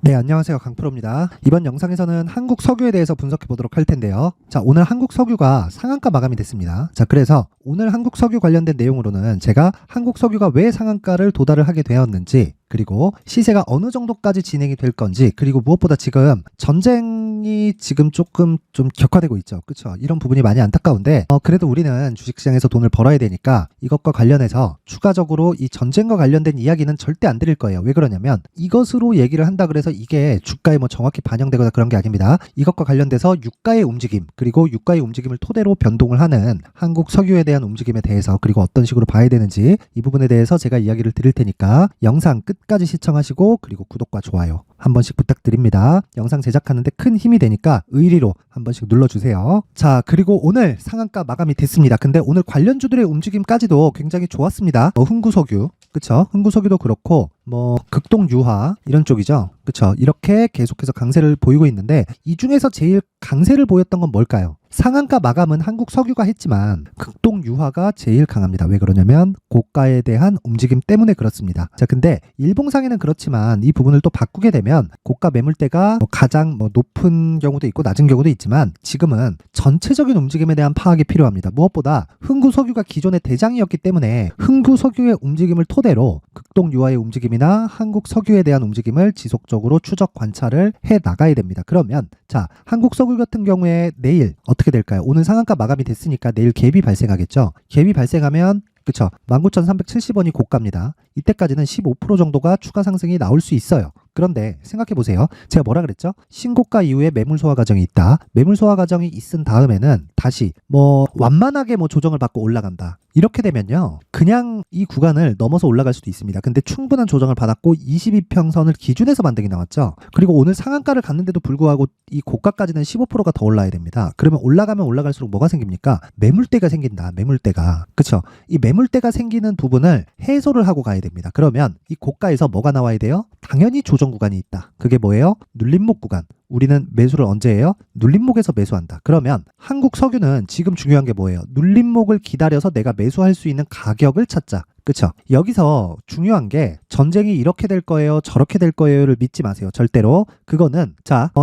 네, 안녕하세요. 강프로입니다. 이번 영상에서는 한국 석유에 대해서 분석해 보도록 할 텐데요. 자, 오늘 한국 석유가 상한가 마감이 됐습니다. 자, 그래서 오늘 한국 석유 관련된 내용으로는 제가 한국 석유가 왜 상한가를 도달을 하게 되었는지, 그리고 시세가 어느 정도까지 진행이 될 건지, 그리고 무엇보다 지금 전쟁이 지금 조금 좀 격화되고 있죠. 그렇죠? 이런 부분이 많이 안타까운데 그래도 우리는 주식시장에서 돈을 벌어야 되니까 이것과 관련해서 추가적으로 이 전쟁과 관련된 이야기는 절대 안 드릴 거예요. 왜 그러냐면 이것으로 얘기를 한다 그래서 이게 주가에 뭐 정확히 반영되거나 그런 게 아닙니다. 이것과 관련돼서 유가의 움직임, 그리고 유가의 움직임을 토대로 변동을 하는 한국 석유에 대한 움직임에 대해서, 그리고 어떤 식으로 봐야 되는지 이 부분에 대해서 제가 이야기를 드릴 테니까 영상 끝까지 시청하시고, 그리고 구독과 좋아요 한 번씩 부탁드립니다. 영상 제작하는데 큰 힘이 되니까 의리로 한 번씩 눌러주세요. 자, 그리고 오늘 상한가 마감이 됐습니다. 근데 오늘 관련주들의 움직임까지도 굉장히 좋았습니다. 흥구석유, 그쵸? 흥구석유도 그렇고 극동유화 이런 쪽이죠. 그쵸? 이렇게 계속해서 강세를 보이고 있는데 이 중에서 제일 강세를 보였던 건 뭘까요? 상한가 마감은 한국 석유가 했지만 극동유화가 제일 강합니다. 왜 그러냐면 고가에 대한 움직임 때문에 그렇습니다. 자, 근데 일봉상에는 그렇지만 이 부분을 또 바꾸게 되면 고가 매물대가 가장 높은 경우도 있고 낮은 경우도 있지만 지금은 전체적인 움직임에 대한 파악이 필요합니다. 무엇보다 흥구석유가 기존의 대장이었기 때문에 흥구석유의 움직임을 토대로 극동유화의 움직임이나 한국 석유에 대한 움직임을 지속적으로 추적 관찰을 해 나가야 됩니다. 그러면 자, 한국 석유 같은 경우에 내일 어떻게 될까요? 오늘 상한가 마감이 됐으니까 내일 갭이 발생하겠죠. 갭이 발생하면 그쵸, 19,370원이 고가입니다. 이때까지는 15% 정도가 추가 상승이 나올 수 있어요. 그런데 생각해 보세요. 제가 뭐라 그랬죠? 신고가 이후에 매물 소화 과정이 있다. 매물 소화 과정이 있은 다음에는 다시 완만하게 조정을 받고 올라간다. 이렇게 되면요, 그냥 이 구간을 넘어서 올라갈 수도 있습니다. 근데 충분한 조정을 받았고 22평선을 기준해서 반등이 나왔죠. 그리고 오늘 상한가를 갔는데도 불구하고 이 고가까지는 15%가 더 올라야 됩니다. 그러면 올라가면 올라갈수록 뭐가 생깁니까? 매물대가 생긴다. 매물대가. 그쵸? 이 매물대가 생기는 부분을 해소를 하고 가야 됩니다. 그러면 이 고가에서 뭐가 나와야 돼요? 당연히 조정 구간이 있다. 그게 뭐예요? 눌림목 구간. 우리는 매수를 언제 해요? 눌림목에서 매수한다. 그러면 한국 석유는 지금 중요한 게 뭐예요? 눌림목을 기다려서 내가 매수할 수 있는 가격을 찾자. 그쵸? 여기서 중요한 게 전쟁이 이렇게 될 거예요, 저렇게 될 거예요를 믿지 마세요. 절대로. 그거는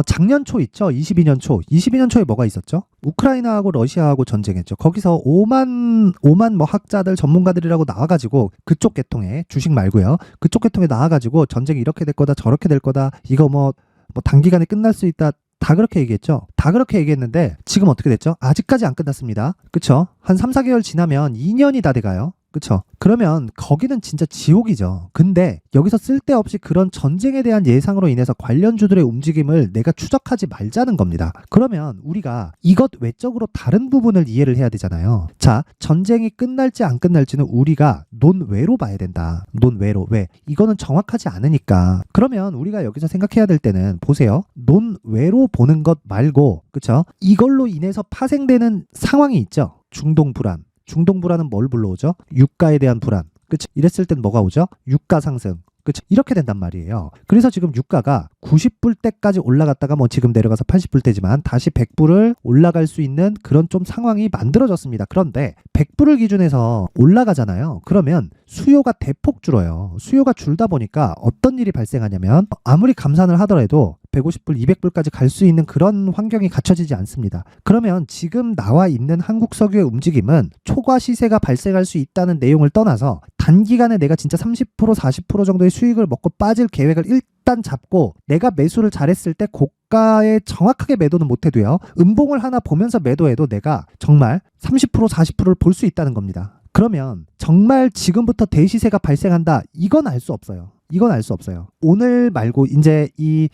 작년 초 있죠? 22년 초. 22년 초에 뭐가 있었죠? 우크라이나하고 러시아하고 전쟁했죠. 거기서 5만 학자들, 전문가들이라고 나와가지고 그쪽 계통에, 주식 말고요, 그쪽 계통에 나와가지고 전쟁이 이렇게 될 거다, 저렇게 될 거다, 이거 단기간에 끝날 수 있다, 다 그렇게 얘기했죠. 다 그렇게 얘기했는데 지금 어떻게 됐죠? 아직까지 안 끝났습니다. 그쵸? 한 3, 4개월 지나면 2년이 다 돼가요. 그쵸? 그러면 거기는 진짜 지옥이죠. 근데 여기서 쓸데없이 그런 전쟁에 대한 예상으로 인해서 관련주들의 움직임을 내가 추적하지 말자는 겁니다. 그러면 우리가 이것 외적으로 다른 부분을 이해를 해야 되잖아요. 자, 전쟁이 끝날지 안 끝날지는 우리가 논외로 봐야 된다. 논외로. 왜? 이거는 정확하지 않으니까. 그러면 우리가 여기서 생각해야 될 때는 보세요. 논외로 보는 것 말고, 그쵸? 이걸로 인해서 파생되는 상황이 있죠. 중동 불안. 중동 불안은 뭘 불러오죠? 유가에 대한 불안. 그치? 이랬을 땐 뭐가 오죠? 유가 상승. 그치? 이렇게 된단 말이에요. 그래서 지금 유가가 90불대까지 올라갔다가 지금 내려가서 80불대지만 다시 100불을 올라갈 수 있는 그런 좀 상황이 만들어졌습니다. 그런데 100불을 기준해서 올라가잖아요. 그러면 수요가 대폭 줄어요. 수요가 줄다 보니까 어떤 일이 발생하냐면 아무리 감산을 하더라도 150불, 200불까지 갈 수 있는 그런 환경이 갖춰지지 않습니다. 그러면 지금 나와 있는 한국 석유의 움직임은 초과 시세가 발생할 수 있다는 내용을 떠나서 단기간에 내가 진짜 30%, 40% 정도의 수익을 먹고 빠질 계획을 일단 잡고 내가 매수를 잘했을 때 고가에 정확하게 매도는 못해도요, 음봉을 하나 보면서 매도해도 내가 정말 30%, 40%를 볼 수 있다는 겁니다. 그러면 정말 지금부터 대시세가 발생한다, 이건 알 수 없어요. 이건 알 수 없어요. 오늘 말고 이제 이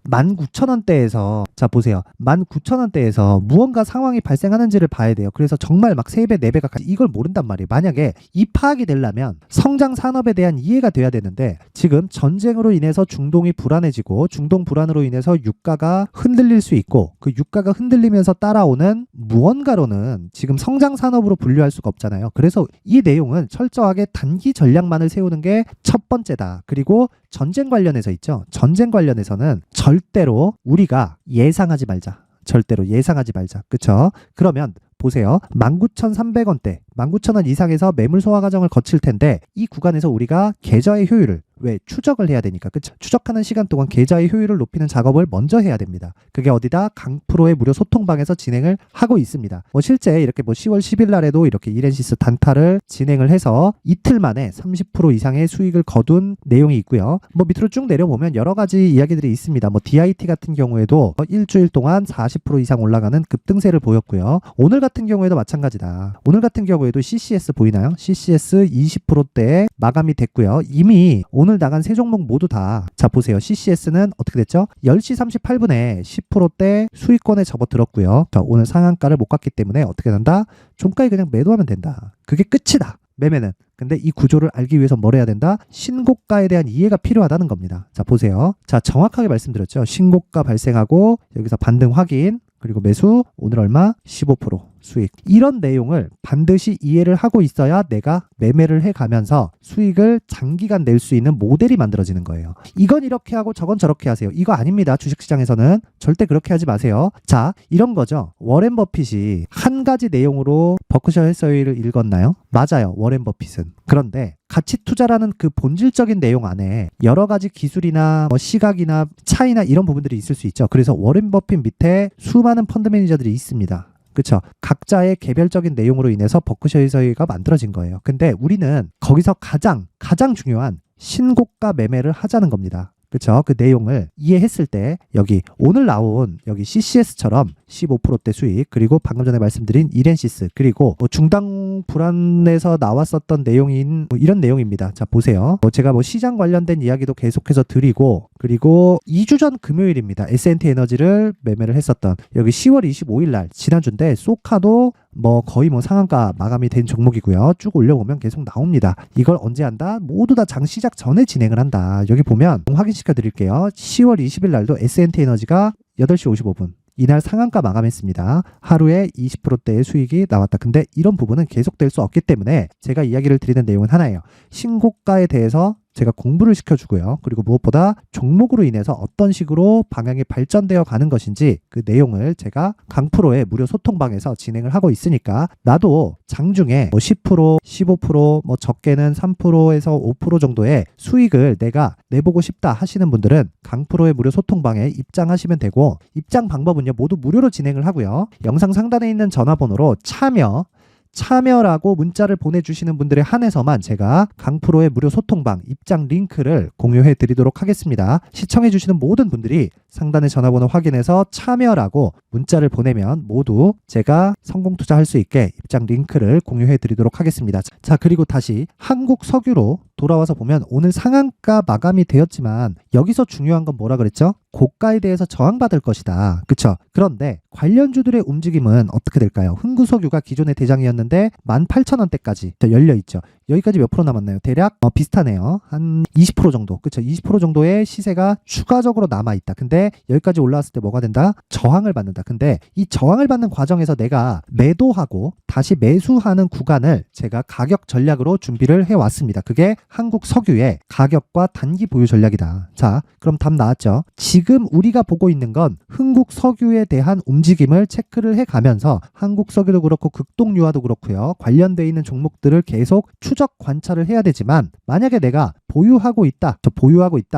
19,000원대에서 자 보세요. 19,000원대에서 무언가 상황이 발생하는지를 봐야 돼요. 그래서 정말 3배, 4배가 이걸 모른단 말이에요. 만약에 이 파악이 되려면 성장 산업에 대한 이해가 돼야 되는데 지금 전쟁으로 인해서 중동이 불안해지고 중동 불안으로 인해서 유가가 흔들릴 수 있고 그 유가가 흔들리면서 따라오는 무언가로는 지금 성장 산업으로 분류할 수가 없잖아요. 그래서 이 내용은 철저하게 단기 전략만을 세우는 게 첫 번째다. 그리고 전쟁 관련해서 있죠. 전쟁 관련해서는 절대로 우리가 예상하지 말자. 절대로 예상하지 말자. 그쵸? 그러면 보세요. 19,300원대 19,000원 이상에서 매물 소화 과정을 거칠 텐데 이 구간에서 우리가 계좌의 효율을 왜 추적을 해야 되니까 그쵸? 추적하는 시간 동안 계좌의 효율을 높이는 작업을 먼저 해야 됩니다. 그게 어디다? 강프로의 무료 소통방에서 진행을 하고 있습니다. 실제 이렇게 10월 10일 날에도 이렇게 이렌시스 단타를 진행을 해서 이틀 만에 30% 이상의 수익을 거둔 내용이 있고요. 밑으로 쭉 내려보면 여러 가지 이야기들이 있습니다. DIT 같은 경우에도 일주일 동안 40% 이상 올라가는 급등세를 보였고요. 오늘 같은 경우에도 마찬가지다. 오늘 같은 경우에도 CCS 보이나요? CCS 20%대에 마감이 됐고요. 이미 오늘 나간 세 종목 모두 다 자 보세요. CCS는 어떻게 됐죠? 10시 38분에 10%대 수익권에 접어들었고요. 자, 오늘 상한가를 못 갔기 때문에 어떻게 된다? 종가에 그냥 매도하면 된다. 그게 끝이다. 매매는. 근데 이 구조를 알기 위해서 뭘 해야 된다? 신고가에 대한 이해가 필요하다는 겁니다. 자 보세요. 자 정확하게 말씀드렸죠. 신고가 발생하고 여기서 반등 확인 그리고 매수 오늘 얼마? 15% 수익. 이런 내용을 반드시 이해를 하고 있어야 내가 매매를 해가면서 수익을 장기간 낼 수 있는 모델이 만들어지는 거예요. 이건 이렇게 하고 저건 저렇게 하세요. 이거 아닙니다. 주식시장에서는 절대 그렇게 하지 마세요. 자 이런 거죠. 워렌 버핏이 한 가지 내용으로 버크셔 해서웨이를 읽었나요? 맞아요. 워렌 버핏은. 그런데 가치 투자라는 그 본질적인 내용 안에 여러 가지 기술이나 시각이나 차이나 이런 부분들이 있을 수 있죠. 그래서 워렌 버핏 밑에 수많은 펀드 매니저들이 있습니다. 그렇죠. 각자의 개별적인 내용으로 인해서 버크셔 해서웨이가 만들어진 거예요. 근데 우리는 거기서 가장 중요한 신고가 매매를 하자는 겁니다. 그렇죠. 그 내용을 이해했을 때 여기 오늘 나온 여기 CCS처럼 15%대 수익 그리고 방금 전에 말씀드린 이렌시스 그리고 중당 불안에서 나왔었던 내용인 이런 내용입니다. 자 보세요. 제가 시장 관련된 이야기도 계속해서 드리고 그리고 2주 전 금요일입니다. S&T 에너지를 매매를 했었던 여기 10월 25일 날 지난주인데 소카도 거의 상한가 마감이 된 종목이고요. 쭉 올려보면 계속 나옵니다. 이걸 언제 한다? 모두 다 장 시작 전에 진행을 한다. 여기 보면 확인시켜 드릴게요. 10월 20일 날도 S&T 에너지가 8시 55분 이날 상한가 마감했습니다. 하루에 20%대의 수익이 나왔다. 근데 이런 부분은 계속될 수 없기 때문에 제가 이야기를 드리는 내용은 하나예요. 신고가에 대해서 제가 공부를 시켜주고요. 그리고 무엇보다 종목으로 인해서 어떤 식으로 방향이 발전되어 가는 것인지 그 내용을 제가 강프로의 무료 소통방에서 진행을 하고 있으니까 나도 장중에 10%, 15%, 적게는 3%에서 5% 정도의 수익을 내가 내보고 싶다 하시는 분들은 강프로의 무료 소통방에 입장하시면 되고 입장 방법은요. 모두 무료로 진행을 하고요. 영상 상단에 있는 전화번호로 참여라고 문자를 보내주시는 분들에 한해서만 제가 강프로의 무료 소통방 입장 링크를 공유해 드리도록 하겠습니다. 시청해주시는 모든 분들이 상단의 전화번호 확인해서 참여라고 문자를 보내면 모두 제가 성공 투자할 수 있게 입장 링크를 공유해 드리도록 하겠습니다. 자 그리고 다시 한국 석유로 돌아와서 보면 오늘 상한가 마감이 되었지만 여기서 중요한 건 뭐라 그랬죠? 고가에 대해서 저항받을 것이다. 그쵸? 그런데 관련주들의 움직임은 어떻게 될까요? 흥구석유가 기존의 대장이었는데 18,000원대까지 열려있죠. 여기까지 몇 프로 남았나요? 대략 비슷하네요. 한 20% 정도. 그쵸? 20% 정도의 시세가 추가적으로 남아있다. 근데 여기까지 올라왔을 때 뭐가 된다? 저항을 받는다. 근데 이 저항을 받는 과정에서 내가 매도하고 다시 매수하는 구간을 제가 가격 전략으로 준비를 해왔습니다. 그게 한국 석유의 가격과 단기 보유 전략이다. 자, 그럼 답 나왔죠? 지금 우리가 보고 있는 건 흥국 석유에 대한 움직임을 체크를 해가면서 한국 석유도 그렇고 극동유화도 그렇고요. 관련되어 있는 종목들을 계속 추적 관찰을 해야 되지만 만약에 내가 보유하고 있다.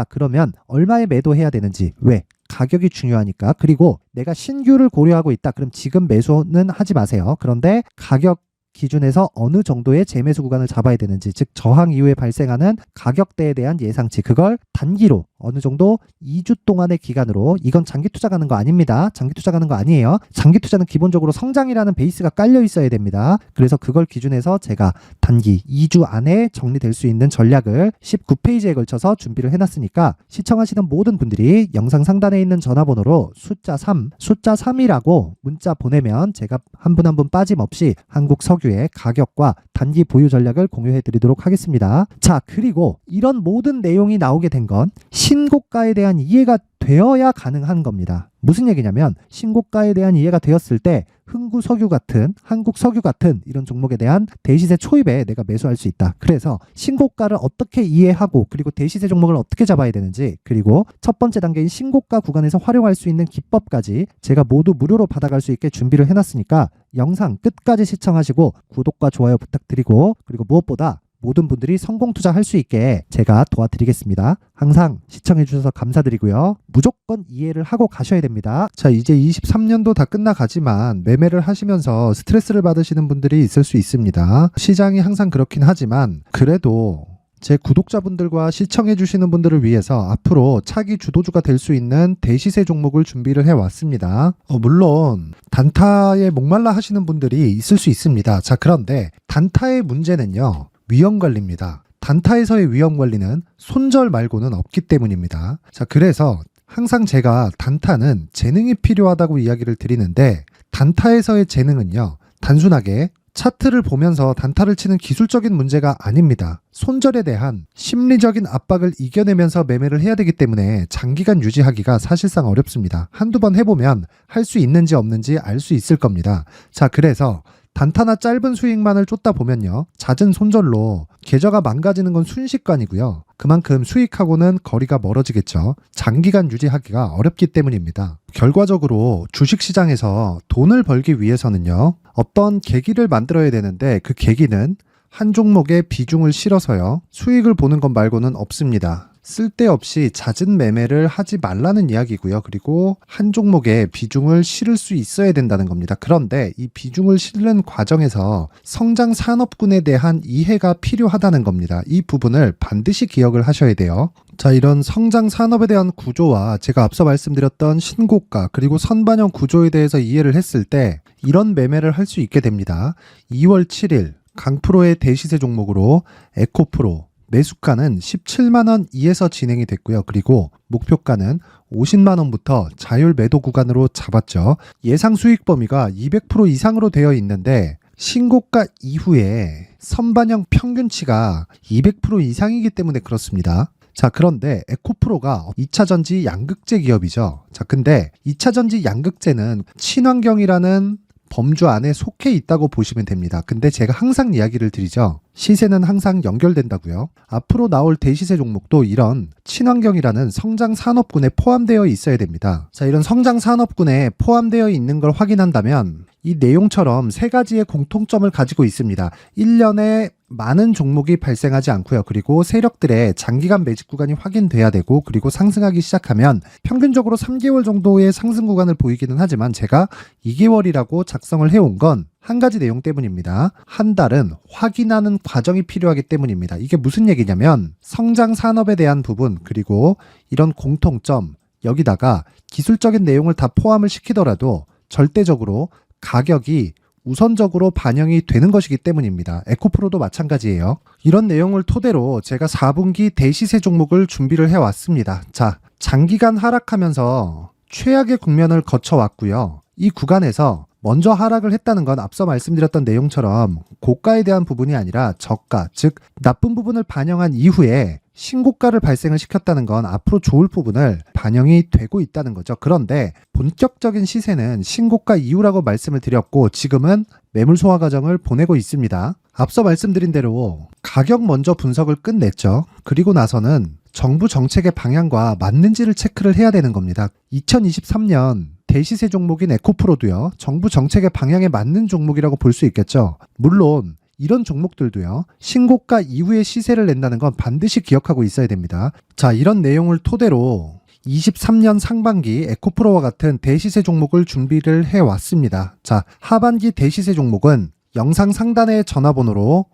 그러면 얼마에 매도해야 되는지. 왜? 가격이 중요하니까. 그리고 내가 신규를 고려하고 있다. 그럼 지금 매수는 하지 마세요. 그런데 가격 기준에서 어느 정도의 재매수 구간을 잡아야 되는지, 즉 저항 이후에 발생하는 가격대에 대한 예상치, 그걸 단기로 어느 정도 2주 동안의 기간으로, 이건 장기 투자 가는 거 아닙니다. 장기 투자 가는 거 아니에요. 장기 투자는 기본적으로 성장이라는 베이스가 깔려 있어야 됩니다. 그래서 그걸 기준해서 제가 단기 2주 안에 정리될 수 있는 전략을 19페이지에 걸쳐서 준비를 해놨으니까 시청하시는 모든 분들이 영상 상단에 있는 전화번호로 숫자 3이라고 문자 보내면 제가 한 분 한 분 빠짐없이 한국 석유의 가격과 단기 보유 전략을 공유해 드리도록 하겠습니다. 자, 그리고 이런 모든 내용이 나오게 된 건 신고가에 대한 이해가 되어야 가능한 겁니다. 무슨 얘기냐면 신고가에 대한 이해가 되었을 때 흥구석유 같은 한국석유 같은 이런 종목에 대한 대시세 초입에 내가 매수할 수 있다. 그래서 신고가를 어떻게 이해하고 그리고 대시세 종목을 어떻게 잡아야 되는지 그리고 첫 번째 단계인 신고가 구간에서 활용할 수 있는 기법까지 제가 모두 무료로 받아갈 수 있게 준비를 해놨으니까 영상 끝까지 시청하시고 구독과 좋아요 부탁드리고 그리고 무엇보다 모든 분들이 성공 투자할 수 있게 제가 도와드리겠습니다. 항상 시청해 주셔서 감사드리고요. 무조건 이해를 하고 가셔야 됩니다. 자, 이제 23년도 다 끝나가지만 매매를 하시면서 스트레스를 받으시는 분들이 있을 수 있습니다. 시장이 항상 그렇긴 하지만 그래도 제 구독자분들과 시청해 주시는 분들을 위해서 앞으로 차기 주도주가 될 수 있는 대시세 종목을 준비를 해왔습니다. 물론 단타에 목말라 하시는 분들이 있을 수 있습니다. 자, 그런데 단타의 문제는요. 위험관리입니다. 단타에서의 위험관리는 손절 말고는 없기 때문입니다. 자, 그래서 항상 제가 단타는 재능이 필요하다고 이야기를 드리는데 단타에서의 재능은요. 단순하게 차트를 보면서 단타를 치는 기술적인 문제가 아닙니다. 손절에 대한 심리적인 압박을 이겨내면서 매매를 해야 되기 때문에 장기간 유지하기가 사실상 어렵습니다. 한두 번 해보면 할 수 있는지 없는지 알 수 있을 겁니다. 자, 그래서 단타나 짧은 수익만을 쫓다 보면요. 잦은 손절로 계좌가 망가지는 건 순식간이고요. 그만큼 수익하고는 거리가 멀어지겠죠. 장기간 유지하기가 어렵기 때문입니다. 결과적으로 주식시장에서 돈을 벌기 위해서는요. 어떤 계기를 만들어야 되는데 그 계기는 한 종목에 비중을 실어서요. 수익을 보는 것 말고는 없습니다. 쓸데없이 잦은 매매를 하지 말라는 이야기고요. 그리고 한 종목에 비중을 실을 수 있어야 된다는 겁니다. 그런데 이 비중을 실는 과정에서 성장 산업군에 대한 이해가 필요하다는 겁니다. 이 부분을 반드시 기억을 하셔야 돼요. 자, 이런 성장 산업에 대한 구조와 제가 앞서 말씀드렸던 신고가 그리고 선반영 구조에 대해서 이해를 했을 때 이런 매매를 할 수 있게 됩니다. 2월 7일 강프로의 대시세 종목으로 에코프로 매수가는 17만원 이에서 진행이 됐고요. 그리고 목표가는 50만원부터 자율 매도 구간으로 잡았죠. 예상 수익 범위가 200% 이상으로 되어 있는데 신고가 이후에 선반영 평균치가 200% 이상이기 때문에 그렇습니다. 자, 그런데 에코프로가 2차전지 양극재 기업이죠. 자, 근데 2차전지 양극재는 친환경이라는 범주 안에 속해 있다고 보시면 됩니다. 근데 제가 항상 이야기를 드리죠. 시세는 항상 연결된다고요. 앞으로 나올 대시세 종목도 이런 친환경이라는 성장 산업군에 포함되어 있어야 됩니다. 자, 이런 성장 산업군에 포함되어 있는 걸 확인한다면 이 내용처럼 세 가지의 공통점을 가지고 있습니다. 1년에 많은 종목이 발생하지 않고요. 그리고 세력들의 장기간 매집 구간이 확인돼야 되고 그리고 상승하기 시작하면 평균적으로 3개월 정도의 상승 구간을 보이기는 하지만 제가 2개월이라고 작성을 해온 건 한 가지 내용 때문입니다. 한 달은 확인하는 과정이 필요하기 때문입니다. 이게 무슨 얘기냐면 성장 산업에 대한 부분 그리고 이런 공통점 여기다가 기술적인 내용을 다 포함을 시키더라도 절대적으로 가격이 우선적으로 반영이 되는 것이기 때문입니다. 에코프로도 마찬가지예요. 이런 내용을 토대로 제가 4분기 대시세 종목을 준비를 해왔습니다. 자, 장기간 하락하면서 최악의 국면을 거쳐왔고요. 이 구간에서 먼저 하락을 했다는 건 앞서 말씀드렸던 내용처럼 고가에 대한 부분이 아니라 저가, 즉 나쁜 부분을 반영한 이후에 신고가를 발생을 시켰다는 건 앞으로 좋을 부분을 반영이 되고 있다는 거죠. 그런데 본격적인 시세는 신고가 이후라고 말씀을 드렸고 지금은 매물 소화 과정을 보내고 있습니다. 앞서 말씀드린 대로 가격 먼저 분석을 끝냈죠. 그리고 나서는 정부 정책의 방향과 맞는지를 체크를 해야 되는 겁니다. 2023년 대시세 종목인 에코프로도요. 정부 정책의 방향에 맞는 종목이라고 볼 수 있겠죠. 물론 이런 종목들도요. 신고가 이후에 시세를 낸다는 건 반드시 기억하고 있어야 됩니다. 자, 이런 내용을 토대로 23년 상반기 에코프로와 같은 대시세 종목을 준비를 해왔습니다. 자, 하반기 대시세 종목은 영상 상단의 전화번호로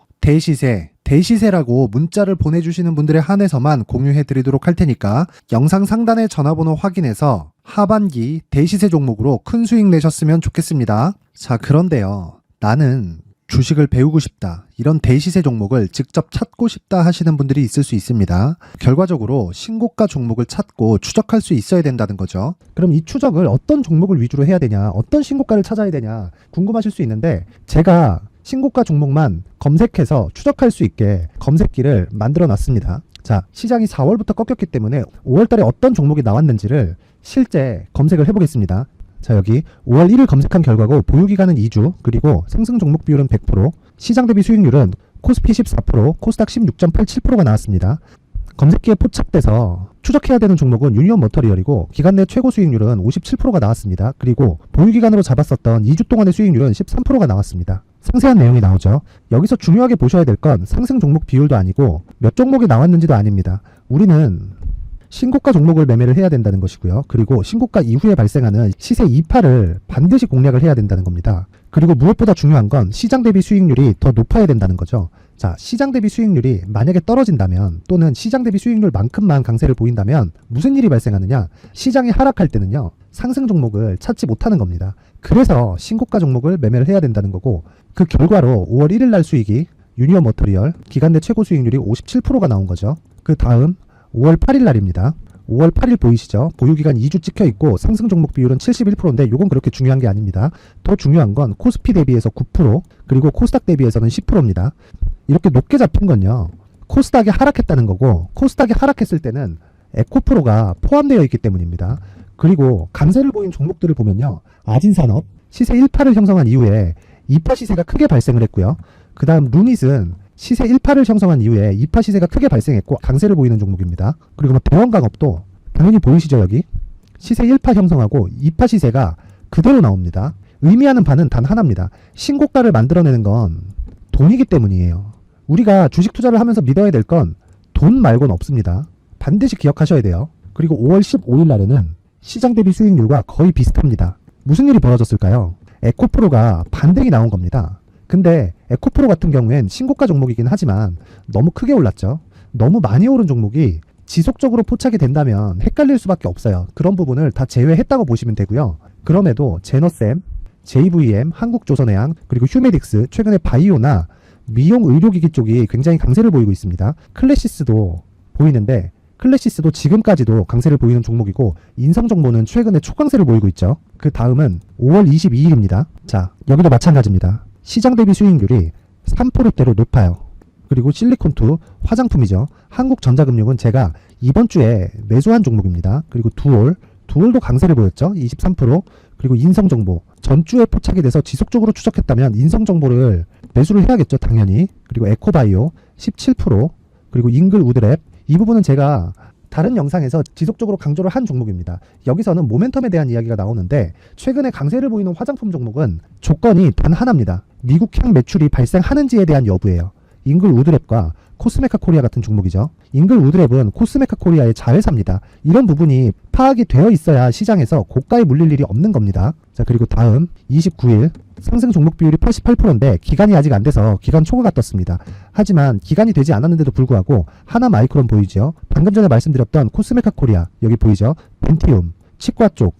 대시세라고 문자를 보내주시는 분들에 한해서만 공유해드리도록 할 테니까 영상 상단의 전화번호 확인해서 하반기 대시세 종목으로 큰 수익 내셨으면 좋겠습니다. 자, 그런데요. 나는 주식을 배우고 싶다. 이런 대시세 종목을 직접 찾고 싶다 하시는 분들이 있을 수 있습니다. 결과적으로 신고가 종목을 찾고 추적할 수 있어야 된다는 거죠. 그럼 이 추적을 어떤 종목을 위주로 해야 되냐, 어떤 신고가를 찾아야 되냐 궁금하실 수 있는데 제가 신고가 종목만 검색해서 추적할 수 있게 검색기를 만들어 놨습니다. 자, 시장이 4월부터 꺾였기 때문에 5월달에 어떤 종목이 나왔는지를 실제 검색을 해보겠습니다. 자, 여기 5월 1일 검색한 결과고 보유기간은 2주, 그리고 상승 종목 비율은 100%, 시장 대비 수익률은 코스피 14%, 코스닥 16.87%가 나왔습니다. 검색기에 포착돼서 추적해야 되는 종목은 유니온 머터리얼이고 기간 내 최고 수익률은 57%가 나왔습니다. 그리고 보유기간으로 잡았었던 2주 동안의 수익률은 13%가 나왔습니다. 상세한 내용이 나오죠. 여기서 중요하게 보셔야 될 건 상승 종목 비율도 아니고 몇 종목이 나왔는지도 아닙니다. 우리는 신고가 종목을 매매를 해야 된다는 것이고요. 그리고 신고가 이후에 발생하는 시세 이파를 반드시 공략을 해야 된다는 겁니다. 그리고 무엇보다 중요한 건 시장 대비 수익률이 더 높아야 된다는 거죠. 자, 시장 대비 수익률이 만약에 떨어진다면 또는 시장 대비 수익률만큼만 강세를 보인다면 무슨 일이 발생하느냐? 시장이 하락할 때는요, 상승 종목을 찾지 못하는 겁니다. 그래서 신고가 종목을 매매를 해야 된다는 거고, 그 결과로 5월 1일 날 수익이 유니온 머터리얼 기간 내 최고 수익률이 57%가 나온 거죠. 그 다음 5월 8일 날입니다. 5월 8일 보이시죠? 보유기간 2주 찍혀 있고 상승 종목 비율은 71%인데 이건 그렇게 중요한 게 아닙니다. 더 중요한 건 코스피 대비해서 9%, 그리고 코스닥 대비해서는 10%입니다. 이렇게 높게 잡힌 건요, 코스닥이 하락했다는 거고, 코스닥이 하락했을 때는 에코프로가 포함되어 있기 때문입니다. 그리고 강세를 보인 종목들을 보면요, 아진산업 시세 1파를 형성한 이후에 2파 시세가 크게 발생을 했고요. 그 다음 루닛은 시세 1파를 형성한 이후에 2파 시세가 크게 발생했고 강세를 보이는 종목입니다. 그리고 대원강업도 당연히 보이시죠? 여기 시세 1파 형성하고 2파 시세가 그대로 나옵니다. 의미하는 바는 단 하나입니다. 신고가를 만들어내는 건 돈이기 때문이에요. 우리가 주식 투자를 하면서 믿어야 될 건 돈 말고는 없습니다. 반드시 기억하셔야 돼요. 그리고 5월 15일 날에는 시장 대비 수익률과 거의 비슷합니다. 무슨 일이 벌어졌을까요? 에코프로가 반등이 나온 겁니다. 근데 에코프로 같은 경우엔 신고가 종목이긴 하지만 너무 크게 올랐죠. 너무 많이 오른 종목이 지속적으로 포착이 된다면 헷갈릴 수밖에 없어요. 그런 부분을 다 제외했다고 보시면 되고요. 그럼에도 제너셈, JVM, 한국조선해양, 그리고 휴메딕스, 최근에 바이오나 미용 의료기기 쪽이 굉장히 강세를 보이고 있습니다. 클래시스도 보이는데 클래시스도 지금까지도 강세를 보이는 종목이고, 인성정보는 최근에 초강세를 보이고 있죠. 그 다음은 5월 22일입니다. 자, 여기도 마찬가지입니다. 시장 대비 수익률이 3%대로 높아요. 그리고 실리콘2 화장품이죠. 한국전자금융은 제가 이번 주에 매수한 종목입니다. 그리고 두올도 강세를 보였죠. 23%. 그리고 인성정보 전주에 포착이 돼서 지속적으로 추적했다면 인성정보를 매수를 해야겠죠. 당연히. 그리고 에코바이오 17%. 그리고 잉글우드랩, 이 부분은 제가 다른 영상에서 지속적으로 강조를 한 종목입니다. 여기서는 모멘텀에 대한 이야기가 나오는데, 최근에 강세를 보이는 화장품 종목은 조건이 단 하나입니다. 미국향 매출이 발생하는지에 대한 여부예요. 잉글우드랩과 코스메카 코리아 같은 종목이죠. 잉글우드랩은 코스메카 코리아의 자회사입니다. 이런 부분이 파악이 되어 있어야 시장에서 고가에 물릴 일이 없는 겁니다. 자, 그리고 다음 29일 상승 종목 비율이 88%인데 기간이 아직 안 돼서 기간 초과가 떴습니다. 하지만 기간이 되지 않았는데도 불구하고 하나 마이크론 보이죠? 방금 전에 말씀드렸던 코스메카 코리아 여기 보이죠? 벤티움, 치과 쪽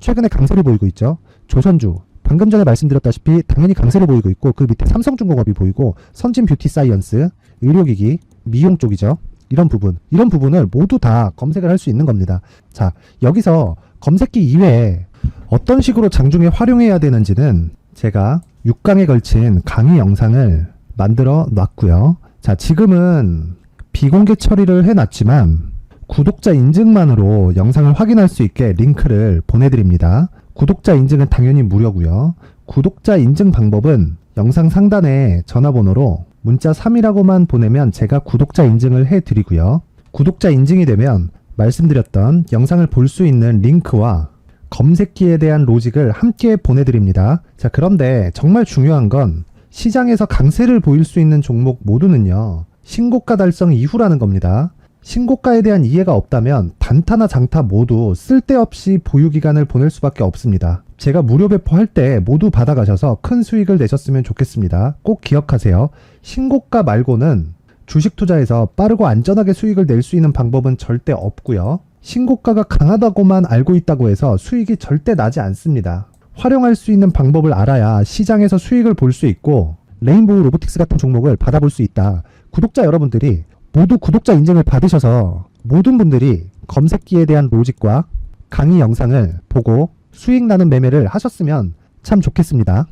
최근에 강세를 보이고 있죠. 조선주 방금 전에 말씀드렸다시피 당연히 강세를 보이고 있고, 그 밑에 삼성중공업이 보이고, 선진 뷰티 사이언스, 의료기기, 미용 쪽이죠. 이런 부분을 모두 다 검색을 할 수 있는 겁니다. 자, 여기서 검색기 이외에 어떤 식으로 장중에 활용해야 되는지는 제가 6강에 걸친 강의 영상을 만들어 놨고요. 자, 지금은 비공개 처리를 해놨지만 구독자 인증만으로 영상을 확인할 수 있게 링크를 보내드립니다. 구독자 인증은 당연히 무료고요. 구독자 인증 방법은 영상 상단에 전화번호로 문자 3이라고만 보내면 제가 구독자 인증을 해드리고요. 구독자 인증이 되면 말씀드렸던 영상을 볼 수 있는 링크와 검색기에 대한 로직을 함께 보내드립니다. 자, 그런데 정말 중요한 건 시장에서 강세를 보일 수 있는 종목 모두는요, 신고가 달성 이후라는 겁니다. 신고가에 대한 이해가 없다면 단타나 장타 모두 쓸데없이 보유기간을 보낼 수밖에 없습니다. 제가 무료 배포할 때 모두 받아가셔서 큰 수익을 내셨으면 좋겠습니다. 꼭 기억하세요. 신고가 말고는 주식 투자에서 빠르고 안전하게 수익을 낼 수 있는 방법은 절대 없고요. 신고가가 강하다고만 알고 있다고 해서 수익이 절대 나지 않습니다. 활용할 수 있는 방법을 알아야 시장에서 수익을 볼 수 있고, 레인보우 로보틱스 같은 종목을 받아볼 수 있다. 구독자 여러분들이 모두 구독자 인증을 받으셔서 모든 분들이 검색기에 대한 로직과 강의 영상을 보고 수익 나는 매매를 하셨으면 참 좋겠습니다.